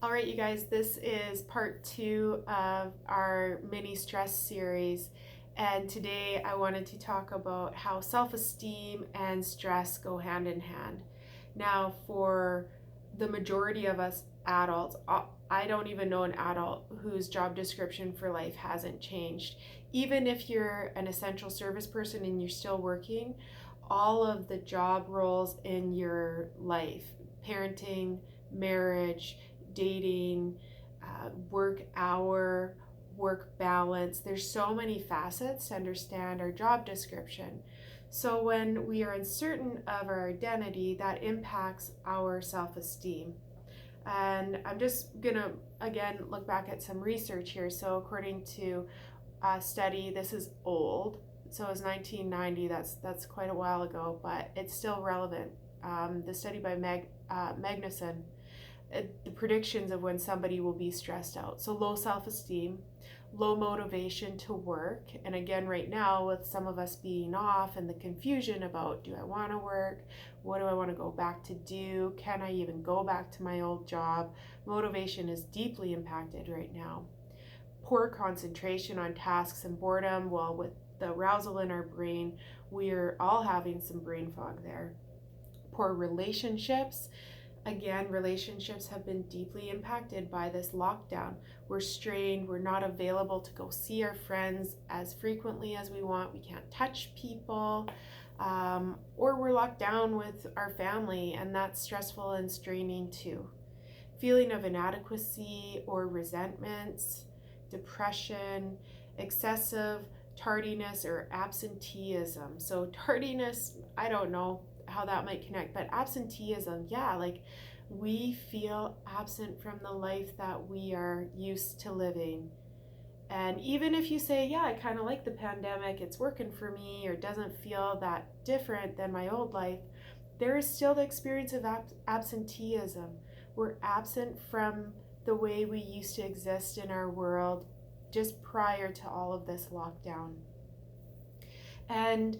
All right, you guys, this is part 2 of our mini stress series. And today I wanted to talk about how self-esteem and stress go hand in hand. Now, for the majority of us adults, I don't even know an adult whose job description for life hasn't changed. Even if you're an essential service person and you're still working, all of the job roles in your life, parenting, marriage, dating, work hour, work balance. There's so many facets to understand our job description. So when we are uncertain of our identity, that impacts our self-esteem. And I'm just gonna again look back at some research here. So according to a study, this is old, so it was 1990. That's quite a while ago, but it's still relevant. The study by Magnuson, the predictions of when somebody will be stressed out. So low self-esteem, low motivation to work. And again, right now with some of us being off and the confusion about, do I want to work? What do I want to go back to do? Can I even go back to my old job? Motivation is deeply impacted right now. Poor concentration on tasks and boredom. Well, with the arousal in our brain, we're all having some brain fog there. Poor relationships. Again, relationships have been deeply impacted by this lockdown. We're strained, we're not available to go see our friends as frequently as we want, we can't touch people, or we're locked down with our family, and that's stressful and straining too. Feeling of inadequacy or resentments, depression, excessive tardiness or absenteeism. So tardiness, I don't know how that might connect, but absenteeism, yeah, like we feel absent from the life that we are used to living. And even if you say, yeah, I kind of like the pandemic, it's working for me, or doesn't feel that different than my old life, there is still the experience of absenteeism. We're absent from the way we used to exist in our world just prior to all of this lockdown. And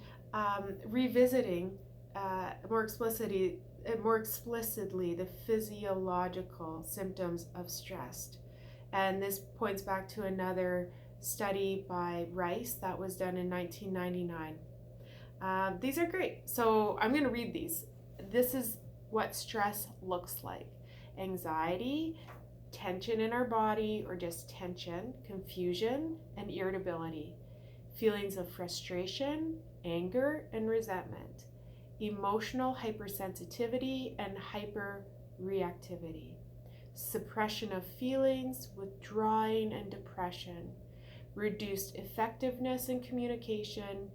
revisiting more explicitly the physiological symptoms of stress. And this points back to another study by Rice that was done in 1999. These are great. So I'm going to read these. This is what stress looks like: anxiety, tension in our body or just tension, confusion, and irritability, feelings of frustration, anger, and resentment, emotional hypersensitivity and hyperreactivity, suppression of feelings, withdrawing and depression, reduced effectiveness in communication,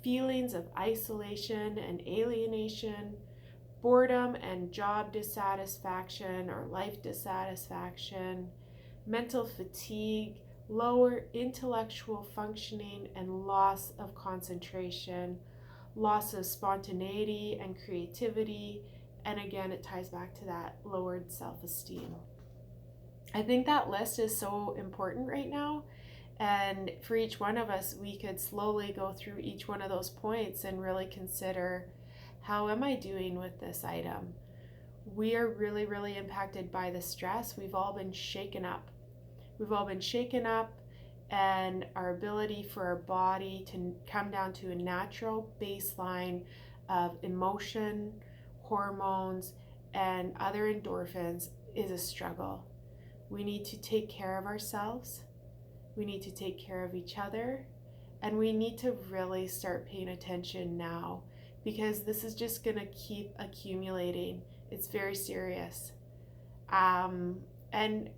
feelings of isolation and alienation, boredom and job dissatisfaction or life dissatisfaction, mental fatigue, lower intellectual functioning and loss of concentration, loss of spontaneity and creativity, and again, it ties back to that lowered self-esteem. I think that list is so important right now, and for each one of us, we could slowly go through each one of those points and really consider, how am I doing with this item? We are really, really impacted by the stress. We've all been shaken up. And our ability for our body to come down to a natural baseline of emotion, hormones, and other endorphins is a struggle. We need to take care of ourselves. We need to take care of each other. And we need to really start paying attention now, because this is just going to keep accumulating. It's very serious. And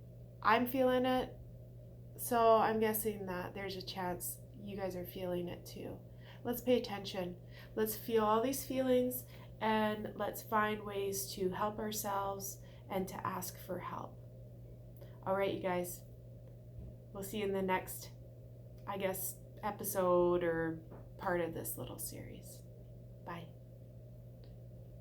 I'm feeling it. So I'm guessing that there's a chance you guys are feeling it too. Let's pay attention. Let's feel all these feelings, and let's find ways to help ourselves and to ask for help. All right, you guys. We'll see you in the next, episode or part of this little series.